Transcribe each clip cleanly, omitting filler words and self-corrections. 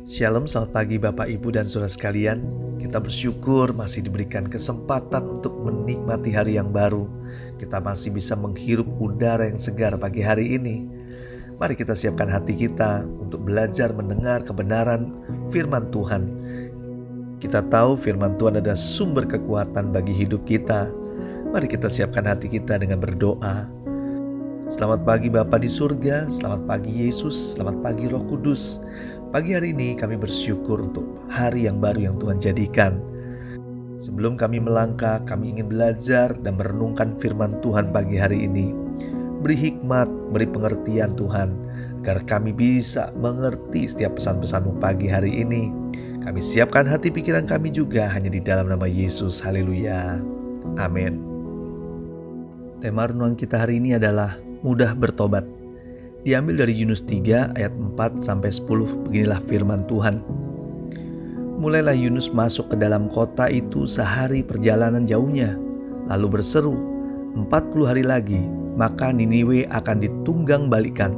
Shalom, selamat pagi Bapak, Ibu, dan saudara sekalian. Kita bersyukur masih diberikan kesempatan untuk menikmati hari yang baru. Kita masih bisa menghirup udara yang segar pagi hari ini. Mari kita siapkan hati kita untuk belajar mendengar kebenaran firman Tuhan. Kita tahu firman Tuhan adalah sumber kekuatan bagi hidup kita. Mari kita siapkan hati kita dengan berdoa. Selamat pagi Bapa di surga, selamat pagi Yesus, selamat pagi Roh Kudus. Pagi hari ini kami bersyukur untuk hari yang baru yang Tuhan jadikan. Sebelum kami melangkah, kami ingin belajar dan merenungkan firman Tuhan pagi hari ini. Beri hikmat, beri pengertian Tuhan, agar kami bisa mengerti setiap pesan-pesan-Mu pagi hari ini. Kami siapkan hati pikiran kami juga hanya di dalam nama Yesus. Haleluya. Amin. Tema renungan kita hari ini adalah mudah bertobat. Diambil dari Yunus 3 ayat 4-10. Beginilah firman Tuhan. Mulailah Yunus masuk ke dalam kota itu sehari perjalanan jauhnya, lalu berseru, 40 hari lagi, maka Niniwe akan ditunggang balikan.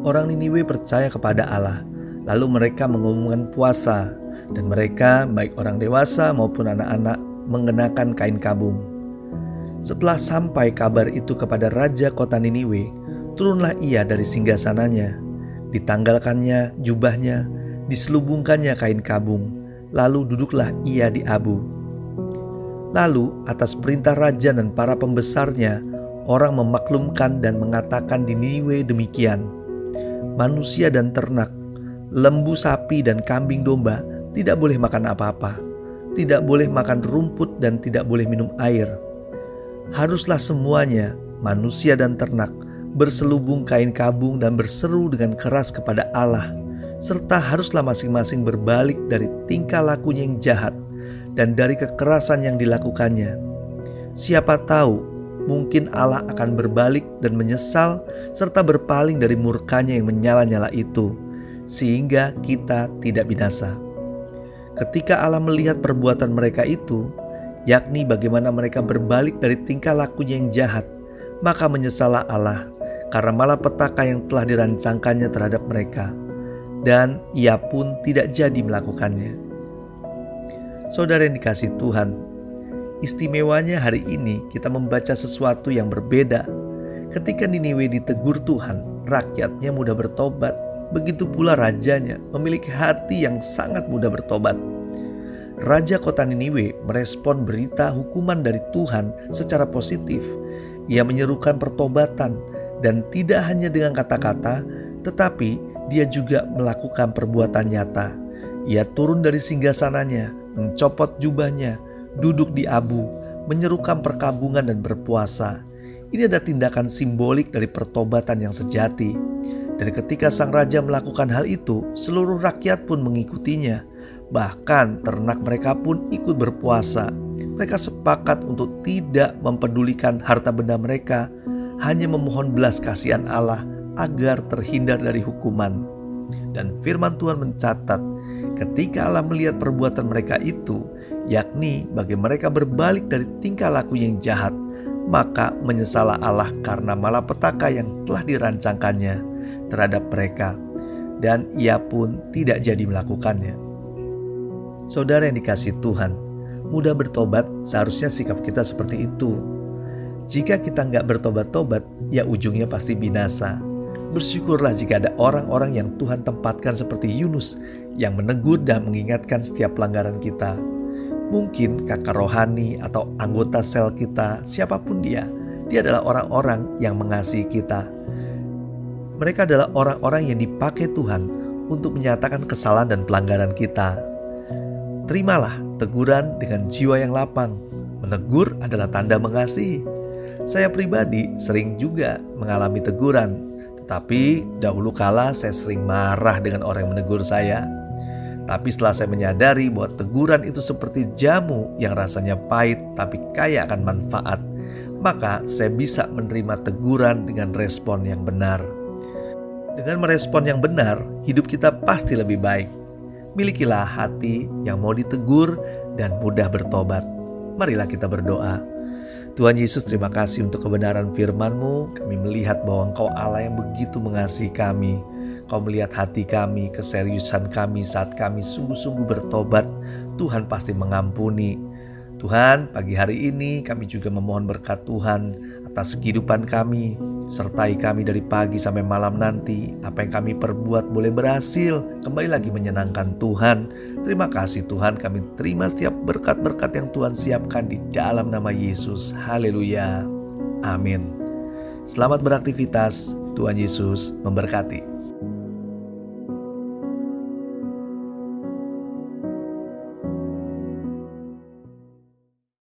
Orang Niniwe percaya kepada Allah, lalu mereka mengumumkan puasa, dan mereka, baik orang dewasa maupun anak-anak, mengenakan kain kabung. Setelah sampai kabar itu kepada raja kota Niniwe, turunlah ia dari singgasananya, ditanggalkannya jubahnya, diselubungkannya kain kabung, lalu duduklah ia di abu. Lalu atas perintah raja dan para pembesarnya, orang memaklumkan dan mengatakan di Niniwe demikian, manusia dan ternak, lembu sapi dan kambing domba tidak boleh makan apa-apa, tidak boleh makan rumput dan tidak boleh minum air. Haruslah semuanya, manusia dan ternak, berselubung kain kabung dan berseru dengan keras kepada Allah, serta haruslah masing-masing berbalik dari tingkah lakunya yang jahat dan dari kekerasan yang dilakukannya. Siapa tahu mungkin Allah akan berbalik dan menyesal serta berpaling dari murkanya yang menyala-nyala itu, sehingga kita tidak binasa. Ketika Allah melihat perbuatan mereka itu, yakni bagaimana mereka berbalik dari tingkah lakunya yang jahat, maka menyesallah Allah karena malapetaka yang telah dirancangkannya terhadap mereka, dan ia pun tidak jadi melakukannya. Saudara yang dikasihi Tuhan, istimewanya hari ini kita membaca sesuatu yang berbeda. Ketika Niniwe ditegur Tuhan, rakyatnya mudah bertobat. Begitu pula rajanya memiliki hati yang sangat mudah bertobat. Raja kota Niniwe merespon berita hukuman dari Tuhan secara positif. Ia menyerukan pertobatan, dan tidak hanya dengan kata-kata, tetapi dia juga melakukan perbuatan nyata. Ia turun dari singgasananya, mencopot jubahnya, duduk di abu, menyerukan perkabungan dan berpuasa. Ini ada tindakan simbolik dari pertobatan yang sejati. Dan ketika sang raja melakukan hal itu, seluruh rakyat pun mengikutinya. Bahkan ternak mereka pun ikut berpuasa. Mereka sepakat untuk tidak mempedulikan harta benda mereka, hanya memohon belas kasihan Allah agar terhindar dari hukuman. Dan firman Tuhan mencatat, ketika Allah melihat perbuatan mereka itu, yakni bagi mereka berbalik dari tingkah laku yang jahat, maka menyesallah Allah karena malapetaka yang telah dirancangkannya terhadap mereka, dan ia pun tidak jadi melakukannya. Saudara yang dikasihi Tuhan, mudah bertobat, seharusnya sikap kita seperti itu. Jika kita nggak bertobat-tobat, ya ujungnya pasti binasa. Bersyukurlah jika ada orang-orang yang Tuhan tempatkan seperti Yunus, yang menegur dan mengingatkan setiap pelanggaran kita. Mungkin kakak rohani atau anggota sel kita, siapapun dia adalah orang-orang yang mengasihi kita. Mereka adalah orang-orang yang dipakai Tuhan untuk menyatakan kesalahan dan pelanggaran kita. Terimalah teguran dengan jiwa yang lapang. Menegur adalah tanda mengasihi. Saya pribadi sering juga mengalami teguran, tetapi dahulu kala saya sering marah dengan orang yang menegur saya. Tapi setelah saya menyadari bahwa teguran itu seperti jamu yang rasanya pahit tapi kaya akan manfaat, maka saya bisa menerima teguran dengan respon yang benar. Dengan merespon yang benar, hidup kita pasti lebih baik. Milikilah hati yang mau ditegur dan mudah bertobat. Marilah kita berdoa. Tuhan Yesus, terima kasih untuk kebenaran firman-Mu. Kami melihat bahwa Engkau Allah yang begitu mengasihi kami. Kau melihat hati kami, keseriusan kami saat kami sungguh-sungguh bertobat. Tuhan pasti mengampuni. Tuhan, pagi hari ini kami juga memohon berkat Tuhan atas kehidupan kami. Sertai kami dari pagi sampai malam nanti. Apa yang kami perbuat boleh berhasil, kembali lagi menyenangkan Tuhan. Terima kasih Tuhan, kami terima setiap berkat-berkat yang Tuhan siapkan di dalam nama Yesus. Haleluya. Amin. Selamat beraktivitas. Tuhan Yesus memberkati.